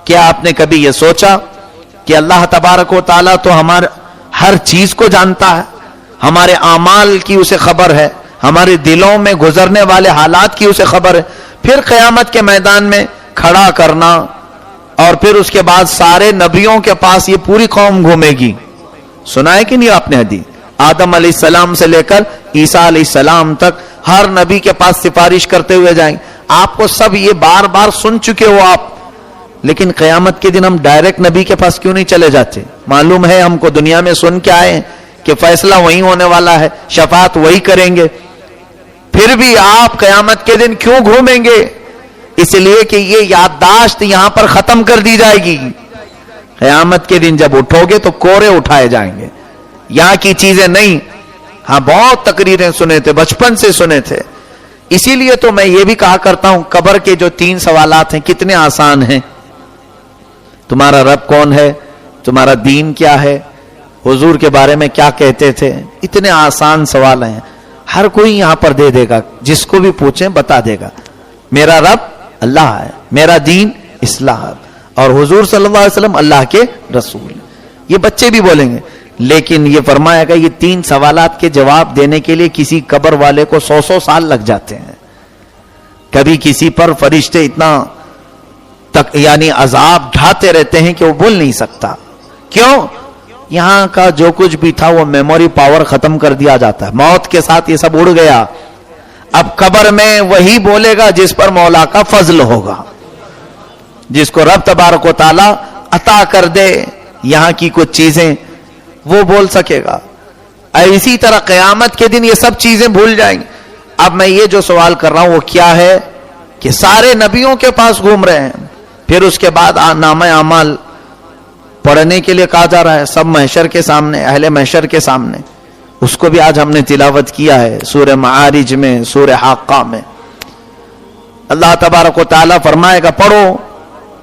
کیا آپ نے کبھی یہ سوچا کہ اللہ تبارک و تعالیٰ تو ہمارے ہر چیز کو جانتا ہے، ہمارے اعمال کی اسے خبر ہے، ہمارے دلوں میں گزرنے والے حالات کی اسے خبر ہے، پھر قیامت کے میدان میں کھڑا کرنا، اور پھر اس کے بعد سارے نبیوں کے پاس یہ پوری قوم گھومے گی. سنا ہے کہ نہیں آپ نے حدیث؟ آدم علیہ السلام سے لے کر عیسیٰ علیہ السلام تک ہر نبی کے پاس سفارش کرتے ہوئے جائیں گے. آپ کو سب یہ بار بار سن چکے ہو آپ، لیکن قیامت کے دن ہم ڈائریکٹ نبی کے پاس کیوں نہیں چلے جاتے؟ معلوم ہے ہم کو دنیا میں سن کے آئے ہیں کہ فیصلہ وہی ہونے والا ہے، شفاعت وہی کریں گے، پھر بھی آپ قیامت کے دن کیوں گھومیں گے؟ اس لیے کہ یہ یادداشت یہاں پر ختم کر دی جائے گی. قیامت کے دن جب اٹھو گے تو کورے اٹھائے جائیں گے، یہاں کی چیزیں نہیں. ہاں بہت تقریریں سنے تھے، بچپن سے سنے تھے. اسی لیے تو میں یہ بھی کہا کرتا ہوں قبر کے جو 3 سوالات ہیں کتنے آسان ہیں. تمہارا رب کون ہے، تمہارا دین کیا ہے، حضور کے بارے میں کیا کہتے تھے، اتنے آسان سوال ہیں. ہر کوئی یہاں پر دے دے گا، جس کو بھی پوچھیں بتا دے گا. میرا رب اللہ ہے، میرا دین اسلام، اور حضور صلی اللہ علیہ وسلم اللہ کے رسول. یہ بچے بھی بولیں گے. لیکن یہ فرمایا گا یہ 3 سوالات کے جواب دینے کے لیے کسی قبر والے کو 100 سال لگ جاتے ہیں. کبھی کسی پر فرشتے اتنا یعنی عذاب ڈھاتے رہتے ہیں کہ وہ بول نہیں سکتا. کیوں؟ یہاں کا جو کچھ بھی تھا وہ میموری پاور ختم کر دیا جاتا ہے، موت کے ساتھ یہ سب اڑ گیا. اب قبر میں وہی بولے گا جس پر مولا کا فضل ہوگا، جس کو رب تبارک و تعالی عطا کر دے یہاں کی کچھ چیزیں، وہ بول سکے گا. اسی طرح قیامت کے دن یہ سب چیزیں بھول جائیں گے. اب میں یہ جو سوال کر رہا ہوں وہ کیا ہے کہ سارے نبیوں کے پاس گھوم رہے ہیں، پھر اس کے بعد نامہ اعمال پڑھنے کے لیے کہا جا رہا ہے سب محشر کے سامنے، اہل محشر کے سامنے. اس کو بھی آج ہم نے تلاوت کیا ہے سورہ معارج میں، سورہ حاقہ میں. اللہ تبارک و تعالیٰ فرمائے گا پڑھو.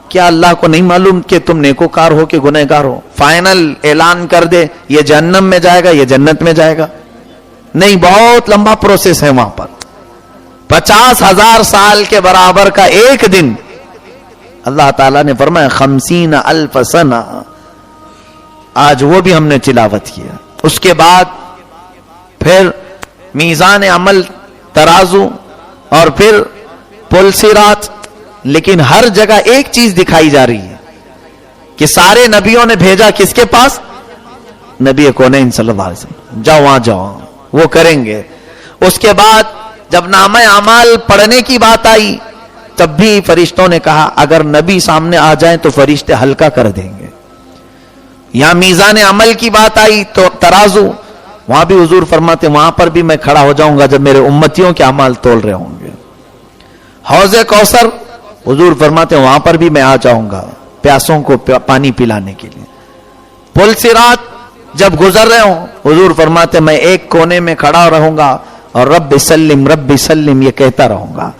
کیا اللہ کو نہیں معلوم کہ تم نیکوکار ہو کہ گنہگار ہو؟ فائنل اعلان کر دے یہ جہنم میں جائے گا یہ جنت میں جائے گا؟ نہیں، بہت لمبا پروسیس ہے وہاں پر. 50,000 سال کے برابر کا ایک دن. اللہ تعالیٰ نے فرمایا 50,000 سنہ. آج وہ بھی ہم نے تلاوت کیا. اس کے بعد پھر میزان عمل، ترازو، اور پھر پل صراط. لیکن ہر جگہ ایک چیز دکھائی جا رہی ہے کہ سارے نبیوں نے بھیجا کس کے پاس؟ نبی کونین صلی اللہ علیہ وسلم. جاؤ وہاں جاؤ، وہ کریں گے. اس کے بعد جب نامہ اعمال پڑھنے کی بات آئی تب بھی فرشتوں نے کہا اگر نبی سامنے آ جائیں تو فرشتے ہلکا کر دیں گے. یہاں میزان عمل کی بات آئی تو ترازو، وہاں بھی حضور فرماتے وہاں پر بھی میں کھڑا ہو جاؤں گا جب میرے امتیوں کے اعمال تول رہے ہوں گے. حوض کوثر، حضور فرماتے وہاں پر بھی میں آ جاؤں گا پیاسوں کو پانی پلانے کے لیے. پل صراط جب گزر رہے ہوں حضور فرماتے میں ایک کونے میں کھڑا رہوں گا اور رب سلم رب سلم یہ کہتا رہوں گا.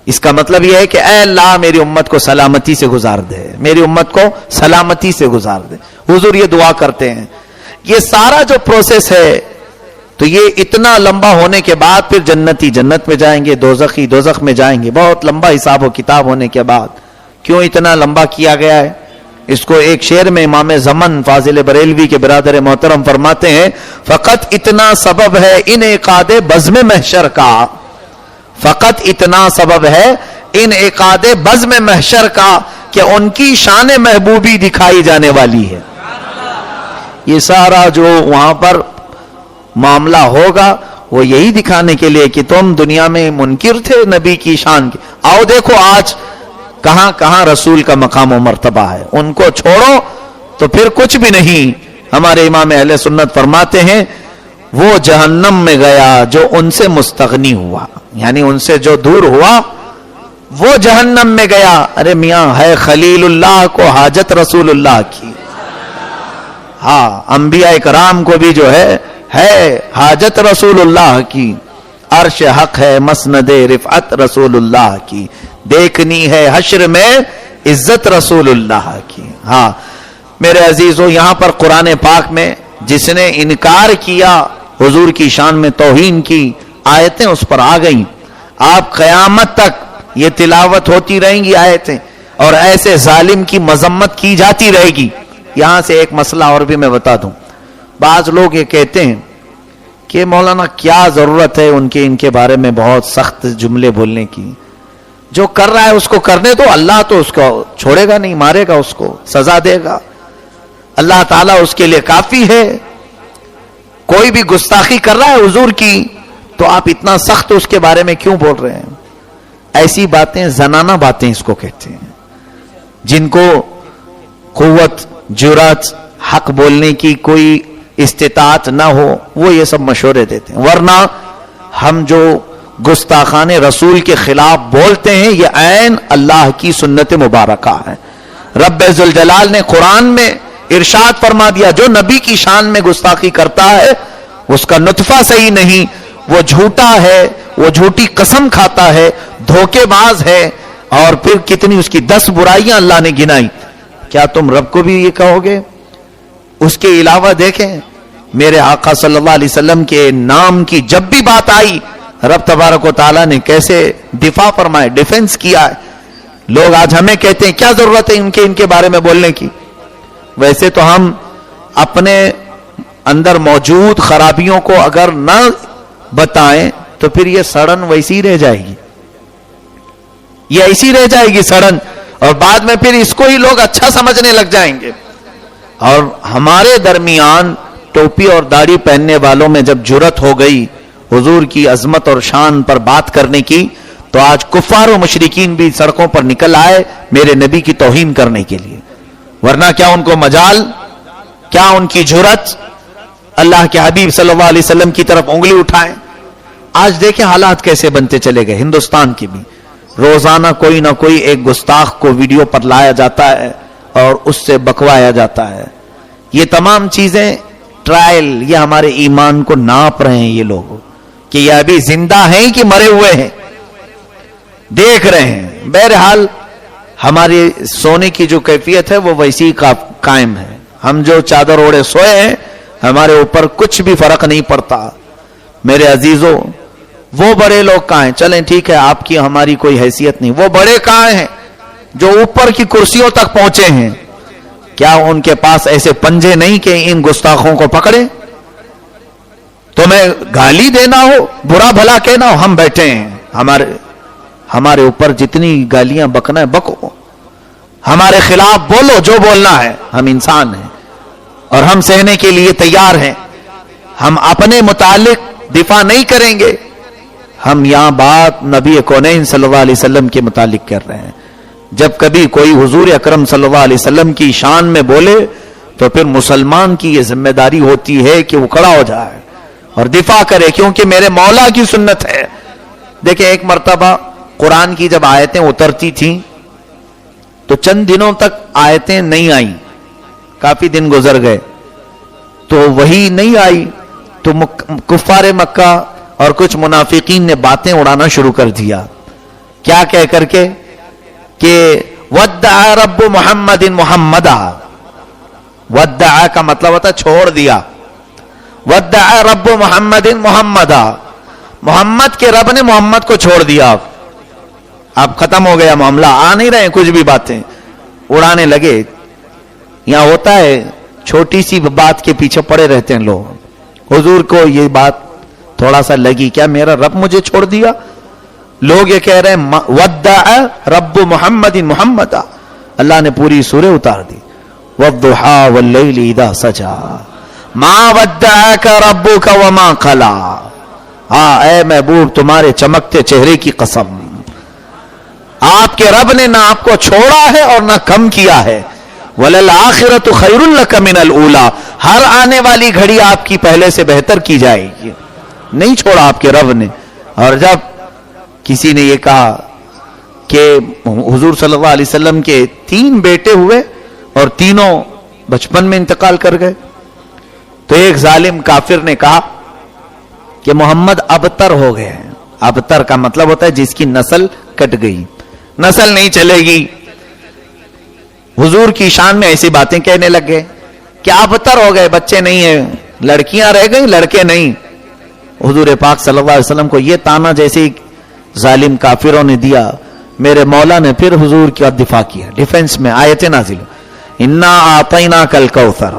اس کا مطلب یہ ہے کہ اے اللہ میری امت کو سلامتی سے گزار دے، میری امت کو سلامتی سے گزار دے. حضور یہ دعا کرتے ہیں. یہ سارا جو پروسیس ہے تو یہ اتنا لمبا ہونے کے بعد پھر جنتی جنت میں جائیں گے، دوزخی دوزخ میں جائیں گے. بہت لمبا حساب و کتاب ہونے کے بعد کیوں اتنا لمبا کیا گیا ہے؟ اس کو ایک شعر میں امام زمن فاضل بریلوی کے برادر محترم فرماتے ہیں فقط اتنا سبب ہے انعقاد بزم محشر کا، فقط اتنا سبب ہے انعقاد بزم محشر کا کہ ان کی شان محبوبی دکھائی جانے والی ہے. یہ سارا جو وہاں پر معاملہ ہوگا وہ یہی دکھانے کے لیے کہ تم دنیا میں منکر تھے نبی کی شان کی. آؤ دیکھو آج کہاں کہاں رسول کا مقام و مرتبہ ہے. ان کو چھوڑو تو پھر کچھ بھی نہیں. ہمارے امام اہل سنت فرماتے ہیں وہ جہنم میں گیا جو ان سے مستغنی ہوا، یعنی ان سے جو دور ہوا وہ جہنم میں گیا. ارے میاں ہے خلیل اللہ کو حاجت رسول اللہ کی. ہاں انبیاء کرام کو بھی جو ہے حاجت رسول اللہ کی. عرش حق ہے مسند رفعت رسول اللہ کی. دیکھنی ہے حشر میں عزت رسول اللہ کی. ہاں میرے عزیزو، یہاں پر قرآن پاک میں جس نے انکار کیا حضور کی شان میں توہین کی آیتیں اس پر آ گئیں. آپ قیامت تک یہ تلاوت ہوتی رہیں گی آیتیں. اور ایسے ظالم کی مذمت کی جاتی رہے گی. یہاں سے ایک مسئلہ اور بھی میں بتا دوں. بعض لوگ یہ کہتے ہیں کہ مولانا کیا ضرورت ہے ان کے بارے میں بہت سخت جملے بولنے کی. جو کر رہا ہے اس کو کرنے دو, اللہ تو اس کو چھوڑے گا نہیں, مارے گا, اس کو سزا دے گا. اللہ تعالیٰ اس کے لیے کافی ہے. کوئی بھی گستاخی کر رہا ہے حضور کی تو آپ اتنا سخت اس کے بارے میں کیوں بول رہے ہیں؟ ایسی باتیں زنانہ باتیں اس کو کہتے ہیں. جن کو قوت, جرات, حق بولنے کی کوئی استطاعت نہ ہو وہ یہ سب مشورے دیتے ہیں. ورنہ ہم جو گستاخان رسول کے خلاف بولتے ہیں یہ عین اللہ کی سنت مبارکہ ہے. رب ذوالجلال نے قرآن میں ارشاد فرما دیا جو نبی کی شان میں گستاخی کرتا ہے اس کا نطفہ صحیح نہیں, وہ جھوٹا ہے, وہ جھوٹی قسم کھاتا ہے, دھوکے باز ہے. اور پھر کتنی اس کی 10 برائیاں اللہ نے گنائی. کیا تم رب کو بھی یہ کہو گے؟ اس کے علاوہ دیکھیں میرے آقا صلی اللہ علیہ وسلم کے نام کی جب بھی بات آئی رب تبارک و تعالیٰ نے کیسے دفاع فرمائے, ڈیفنس کیا ہے. لوگ آج ہمیں کہتے ہیں کیا ضرورت ہے ان کے بارے میں بولنے کی. ویسے تو ہم اپنے اندر موجود خرابیوں کو اگر نہ بتائیں تو پھر یہ سڑن ویسی رہ جائے گی, یہ ایسی رہ جائے گی سڑن, اور بعد میں پھر اس کو ہی لوگ اچھا سمجھنے لگ جائیں گے. اور ہمارے درمیان ٹوپی اور داڑھی پہننے والوں میں جب جرت ہو گئی حضور کی عظمت اور شان پر بات کرنے کی تو آج کفار و مشرکین بھی سڑکوں پر نکل آئے میرے نبی کی توہین کرنے کے لیے. ورنہ کیا ان کو مجال, کیا ان کی جرت اللہ کے حبیب صلی اللہ علیہ وسلم کی طرف انگلی اٹھائیں. آج دیکھیں حالات کیسے بنتے چلے گئے. ہندوستان کی بھی روزانہ کوئی نہ کوئی ایک گستاخ کو ویڈیو پر لایا جاتا ہے اور اس سے بکوایا جاتا ہے. یہ تمام چیزیں ٹرائل, یہ ہمارے ایمان کو ناپ رہے ہیں یہ لوگ کہ یہ ابھی زندہ ہیں کہ مرے ہوئے ہیں, دیکھ رہے ہیں. بہرحال ہماری سونے کی جو کیفیت ہے وہ ویسی قائم ہے. ہم جو چادر اوڑے سوئے ہیں ہمارے اوپر کچھ بھی فرق نہیں پڑتا. میرے عزیزوں وہ بڑے لوگ کہاں ہیں؟ چلیں ٹھیک ہے آپ کی ہماری کوئی حیثیت نہیں, وہ بڑے کہاں ہیں جو اوپر کی کرسیوں تک پہنچے ہیں؟ کیا ان کے پاس ایسے پنجے نہیں کہ ان گستاخوں کو پکڑے؟ تمہیں گالی دینا ہو, برا بھلا کہنا ہو, ہم بیٹھے ہیں. ہمارے اوپر جتنی گالیاں بکنا ہے بکو, ہمارے خلاف بولو جو بولنا ہے. ہم انسان ہیں اور ہم سہنے کے لیے تیار ہیں. ہم اپنے متعلق دفاع نہیں کریں گے. ہم یہاں بات نبی کونین صلی اللہ علیہ وسلم کے متعلق کر رہے ہیں. جب کبھی کوئی حضور اکرم صلی اللہ علیہ وسلم کی شان میں بولے تو پھر مسلمان کی یہ ذمہ داری ہوتی ہے کہ وہ کھڑا ہو جائے اور دفاع کرے, کیونکہ میرے مولا کی سنت ہے. دیکھیں ایک مرتبہ قرآن کی جب آیتیں اترتی تھیں تو چند دنوں تک آیتیں نہیں آئیں, کافی دن گزر گئے تو وہی نہیں آئی تو کفار مکہ اور کچھ منافقین نے باتیں اڑانا شروع کر دیا. کیا کہہ کر کے کہ ودع رب محمد محمدا, ودع کا مطلب ہوتا ہے چھوڑ دیا. ودع رب محمد محمدا, محمد کے رب نے محمد کو چھوڑ دیا. اب ختم ہو گیا معاملہ, آ نہیں رہے کچھ بھی باتیں اڑانے لگے. یہاں ہوتا ہے چھوٹی سی بات کے پیچھے پڑے رہتے ہیں لوگ. حضور کو یہ بات تھوڑا سا لگی, کیا میرا رب مجھے چھوڑ دیا؟ لوگ یہ کہہ رہے ہیں ودع رب محمد محمدا, اللہ نے پوری سورہ اتار دی. والضحى واللیل اذا سجا ما ودعك ربك وما قلا. ہاں اے محبوب تمہارے چمکتے چہرے کی قسم, آپ کے رب نے نہ آپ کو چھوڑا ہے اور نہ کم کیا ہے. وَلَلْآخِرَةُ خَيْرٌ لَكَ مِنَ الْأُولَى, ہر آنے والی گھڑی آپ کی پہلے سے بہتر کی جائے گی. نہیں چھوڑا آپ کے رب نے. اور جب کسی نے یہ کہا کہ حضور صلی اللہ علیہ وسلم کے 3 بیٹے ہوئے اور تینوں بچپن میں انتقال کر گئے تو ایک ظالم کافر نے کہا کہ محمد ابتر ہو گئے ہیں. ابتر کا مطلب ہوتا ہے جس کی نسل کٹ گئی, نسل نہیں چلے گی. حضور کی شان میں ایسی باتیں کہنے لگ گئے کہ ابتر ہو گئے, بچے نہیں ہیں, لڑکیاں رہ گئی لڑکے نہیں. حضور پاک صلی اللہ علیہ وسلم کو یہ تانا جیسے ظالم کافروں نے دیا میرے مولا نے پھر حضور کا دفاع کیا, ڈیفنس میں آیت نازل, انا اعطیناک الکوثر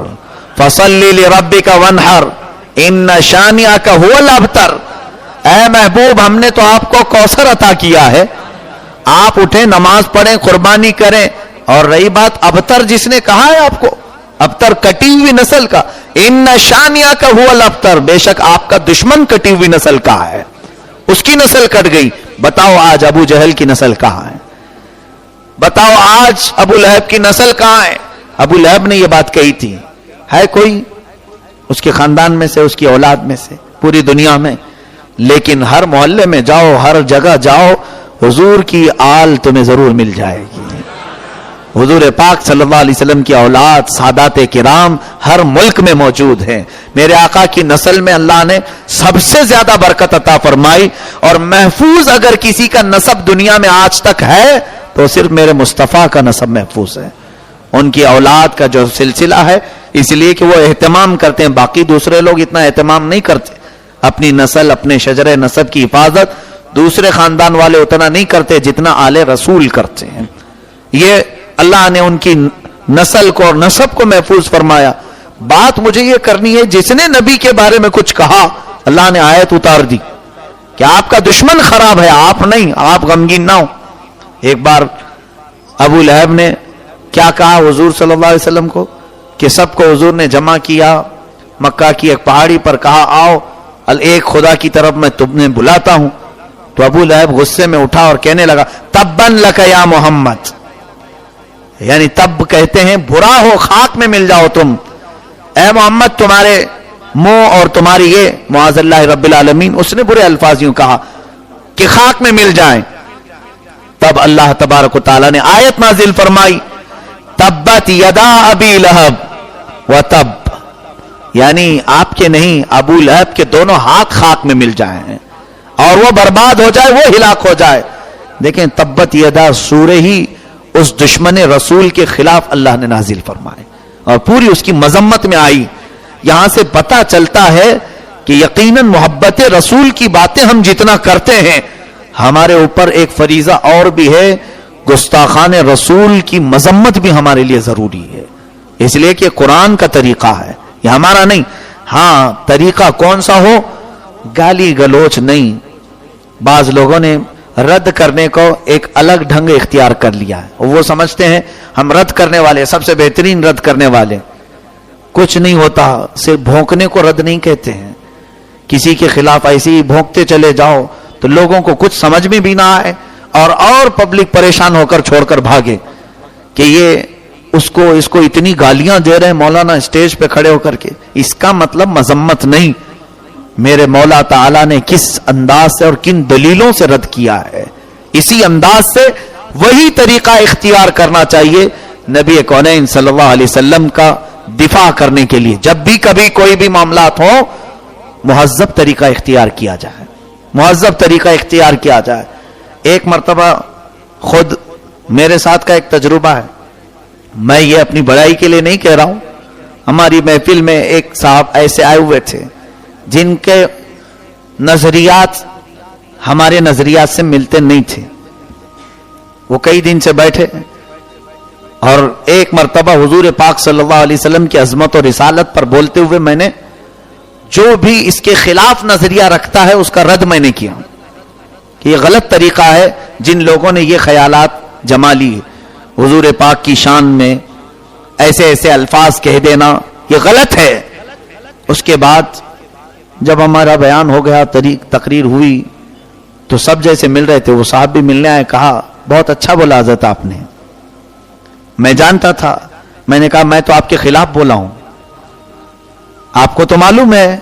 فصلی لربک وانحر ان شانئک ھو الابتر. اے محبوب, ہم نے تو آپ کو کوثر عطا کیا ہے, آپ اٹھیں, نماز پڑھیں, قربانی کریں. اور رہی بات ابتر, جس نے کہا ہے آپ کو ابتر کٹی ہوئی نسل کا, ان شانئک ھو الابتر, بے شک آپ کا دشمن کٹی ہوئی نسل کا ہے, اس کی نسل کٹ گئی. بتاؤ آج ابو جہل کی نسل کہاں ہے؟ بتاؤ آج ابو لہب کی نسل کہاں ہے؟ ابو لہب نے یہ بات کہی تھی, ہے کوئی اس کے خاندان میں سے, اس کی اولاد میں سے پوری دنیا میں؟ لیکن ہر محلے میں جاؤ, ہر جگہ جاؤ, حضور کی آل تمہیں ضرور مل جائے گی. حضور پاک صلی اللہ علیہ وسلم کی اولاد سادات کرام ہر ملک میں موجود ہیں. میرے آقا کی نسل میں اللہ نے سب سے زیادہ برکت عطا فرمائی, اور محفوظ اگر کسی کا نسب دنیا میں آج تک ہے تو صرف میرے مصطفیٰ کا نسب محفوظ ہے, ان کی اولاد کا جو سلسلہ ہے, اس لیے کہ وہ اہتمام کرتے ہیں. باقی دوسرے لوگ اتنا اہتمام نہیں کرتے, اپنی نسل, اپنے شجر نسب کی حفاظت دوسرے خاندان والے اتنا نہیں کرتے جتنا آل رسول کرتے ہیں. یہ اللہ نے ان کی نسل کو اور نسب کو محفوظ فرمایا. بات مجھے یہ کرنی ہے, جس نے نبی کے بارے میں کچھ کہا اللہ نے آیت اتار دی کہ آپ کا دشمن خراب ہے, آپ نہیں, آپ غمگین نہ ہو. ایک بار ابو لہب نے کیا کہا حضور صلی اللہ علیہ وسلم کو, کہ سب کو حضور نے جمع کیا مکہ کی ایک پہاڑی پر, کہا آؤ ایک خدا کی طرف میں تمہیں بلاتا ہوں. تو ابو لہب غصے میں اٹھا اور کہنے لگا تبن لک یا محمد, یعنی تب کہتے ہیں برا ہو, خاک میں مل جاؤ تم, اے محمد تمہارے منہ اور تمہاری یہ معاذ اللہ رب العالمین. اس نے برے الفاظ یوں کہا کہ خاک میں مل جائیں. تب اللہ تبارک و تعالیٰ نے آیت نازل فرمائی تبت یدا ابی لہب و تب, یعنی آپ کے نہیں ابو لہب کے دونوں ہاتھ خاک میں مل جائیں اور وہ برباد ہو جائے, وہ ہلاک ہو جائے. دیکھیں تبت یدا سورہ ہی اس دشمن رسول کے خلاف اللہ نے نازل فرمائے اور پوری اس کی مذمت میں آئی. یہاں سے پتہ چلتا ہے کہ یقیناً محبت رسول کی باتیں ہم جتنا کرتے ہیں, ہمارے اوپر ایک فریضہ اور بھی ہے, گستاخان رسول کی مذمت بھی ہمارے لیے ضروری ہے. اس لیے کہ قرآن کا طریقہ ہے, یہ ہمارا نہیں. ہاں طریقہ کون سا ہو, گالی گلوچ نہیں. بعض لوگوں نے رد کرنے کو ایک الگ ڈھنگ اختیار کر لیا ہے, وہ سمجھتے ہیں ہم رد کرنے والے, سب سے بہترین رد کرنے والے. کچھ نہیں ہوتا, صرف بھونکنے کو رد نہیں کہتے ہیں. کسی کے خلاف ایسے ہی بھونکتے چلے جاؤ تو لوگوں کو کچھ سمجھ میں بھی نہ آئے اور پبلک پریشان ہو کر چھوڑ کر بھاگے کہ یہ اس کو اتنی گالیاں دے رہے ہیں مولانا اسٹیج پہ کھڑے ہو کر کے. اس کا مطلب مذمت نہیں. میرے مولا تعالیٰ نے کس انداز سے اور کن دلیلوں سے رد کیا ہے, اسی انداز سے وہی طریقہ اختیار کرنا چاہیے نبی کونین صلی اللہ علیہ وسلم کا دفاع کرنے کے لیے. جب بھی کبھی کوئی بھی معاملات ہو, مہذب طریقہ اختیار کیا جائے, مہذب طریقہ اختیار کیا جائے. ایک مرتبہ خود میرے ساتھ کا ایک تجربہ ہے, میں یہ اپنی بڑائی کے لیے نہیں کہہ رہا ہوں. ہماری محفل میں ایک صاحب ایسے آئے ہوئے تھے جن کے نظریات ہمارے نظریات سے ملتے نہیں تھے. وہ کئی دن سے بیٹھے اور ایک مرتبہ حضور پاک صلی اللہ علیہ وسلم کی عظمت اور رسالت پر بولتے ہوئے میں نے جو بھی اس کے خلاف نظریہ رکھتا ہے اس کا رد میں نے کیا کہ یہ غلط طریقہ ہے. جن لوگوں نے یہ خیالات جما لی حضور پاک کی شان میں ایسے ایسے الفاظ کہہ دینا, یہ غلط ہے. اس کے بعد جب ہمارا بیان ہو گیا, تقریر ہوئی, تو سب جیسے مل رہے تھے, وہ صاحب بھی ملنے آئے, کہا بہت اچھا بولا حضرت آپ نے. میں جانتا تھا, میں نے کہا میں تو آپ کے خلاف بولا ہوں, آپ کو تو معلوم ہے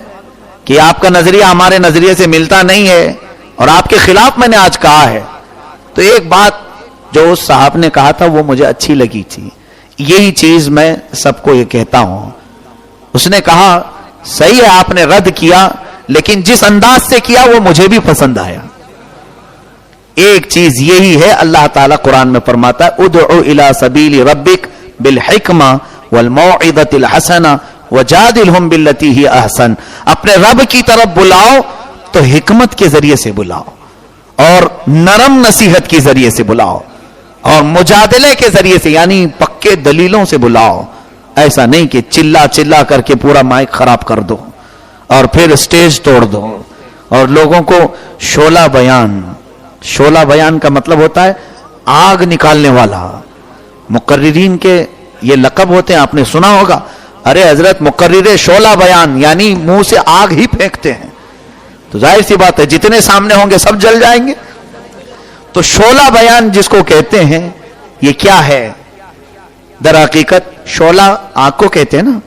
کہ آپ کا نظریہ ہمارے نظریے سے ملتا نہیں ہے اور آپ کے خلاف میں نے آج کہا ہے. تو ایک بات جو اس صاحب نے کہا تھا وہ مجھے اچھی لگی تھی, یہی چیز میں سب کو یہ کہتا ہوں. اس نے کہا صحیح ہے آپ نے رد کیا, لیکن جس انداز سے کیا وہ مجھے بھی پسند آیا. ایک چیز یہی ہے, اللہ تعالیٰ قرآن میں فرماتا ہے ادعو الی سبیل ربک بالحکمہ والموعظۃ الحسنہ وجادلہم باللتی ہی احسن. اپنے رب کی طرف بلاؤ تو حکمت کے ذریعے سے بلاؤ اور نرم نصیحت کے ذریعے سے بلاؤ اور مجادلے کے ذریعے سے یعنی پکے دلیلوں سے بلاؤ. ایسا نہیں کہ چلا چلا کر کے پورا مائک خراب کر دو اور پھر اسٹیج توڑ دو. اور لوگوں کو شعلہ بیان کا مطلب ہوتا ہے آگ نکالنے والا. مقررین کے یہ لقب ہوتے ہیں, آپ نے سنا ہوگا, ارے حضرت مقرر شعلہ بیان یعنی منہ سے آگ ہی پھینکتے ہیں. تو ظاہر سی بات ہے جتنے سامنے ہوں گے سب جل جائیں گے. تو شعلہ بیان جس کو کہتے ہیں یہ کیا ہے؟ در حقیقت شعلہ آگ کو کہتے ہیں نا,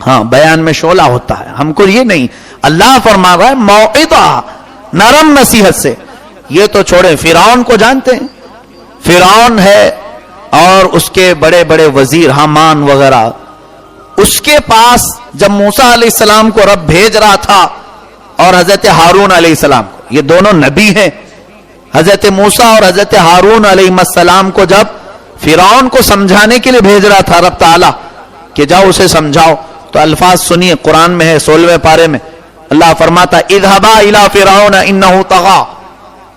ہاں بیان میں شعلہ ہوتا ہے. ہم کو یہ نہیں, اللہ فرما رہا ہے موعظہ, نرم نصیحت سے. یہ تو چھوڑیں, فرعون کو جانتے ہیں, فرعون ہے اور اس کے بڑے بڑے وزیر حامان وغیرہ, اس کے پاس جب موسیٰ علیہ السلام کو رب بھیج رہا تھا اور حضرت ہارون علیہ السلام کو, یہ دونوں نبی ہیں, حضرت موسیٰ اور حضرت ہارون علیہ السلام کو جب فرعون کو سمجھانے کے لیے بھیج رہا تھا رب تعالیٰ کہ جاؤ اسے سمجھاؤ, تو الفاظ سنیے, قرآن میں ہے 16ویں پارے میں اللہ فرماتا اذهبا الى فرعون انه طغى,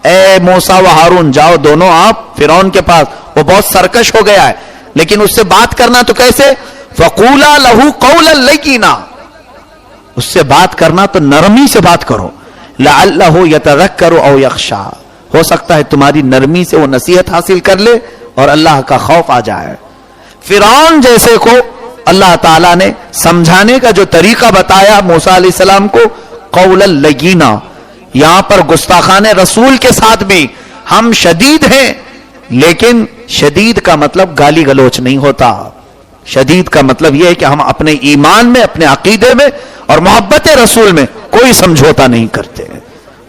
اے موسیٰ و ہارون جاؤ دونوں آپ فرعون کے پاس, وہ بہت سرکش ہو گیا ہے, لیکن اس سے بات کرنا تو کیسے؟ فقولا له قولا لینا, اس سے بات کرنا تو نرمی سے بات کرو. لعلہ یتذکر او یخشی, ہو سکتا ہے تمہاری نرمی سے وہ نصیحت حاصل کر لے اور اللہ کا خوف آ جائے. فرعون جیسے کو اللہ تعالیٰ نے سمجھانے کا جو طریقہ بتایا موسیٰ علیہ السلام کو, قولا لینا. یہاں پر گستاخان رسول کے ساتھ بھی ہم شدید ہیں, لیکن شدید کا مطلب گالی گلوچ نہیں ہوتا. شدید کا مطلب یہ ہے کہ ہم اپنے ایمان میں, اپنے عقیدے میں اور محبت رسول میں کوئی سمجھوتا نہیں کرتے.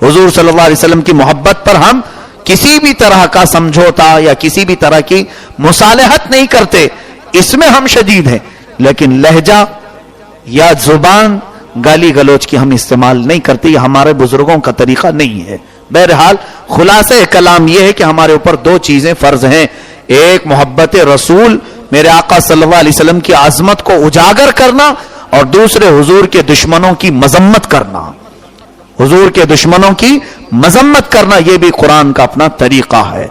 حضور صلی اللہ علیہ وسلم کی محبت پر ہم کسی بھی طرح کا سمجھوتا یا کسی بھی طرح کی مصالحت نہیں کرتے, اس میں ہم شدید ہیں. لیکن لہجہ یا زبان گالی گلوچ کی ہم استعمال نہیں کرتے, یہ ہمارے بزرگوں کا طریقہ نہیں ہے. بہرحال خلاصہ کلام یہ ہے کہ ہمارے اوپر دو چیزیں فرض ہیں, ایک محبت رسول, میرے آقا صلی اللہ علیہ وسلم کی عظمت کو اجاگر کرنا, اور دوسرے حضور کے دشمنوں کی مذمت کرنا. حضور کے دشمنوں کی مذمت کرنا یہ بھی قرآن کا اپنا طریقہ ہے.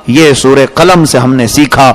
یہ سورہ قلم سے ہم نے سیکھا.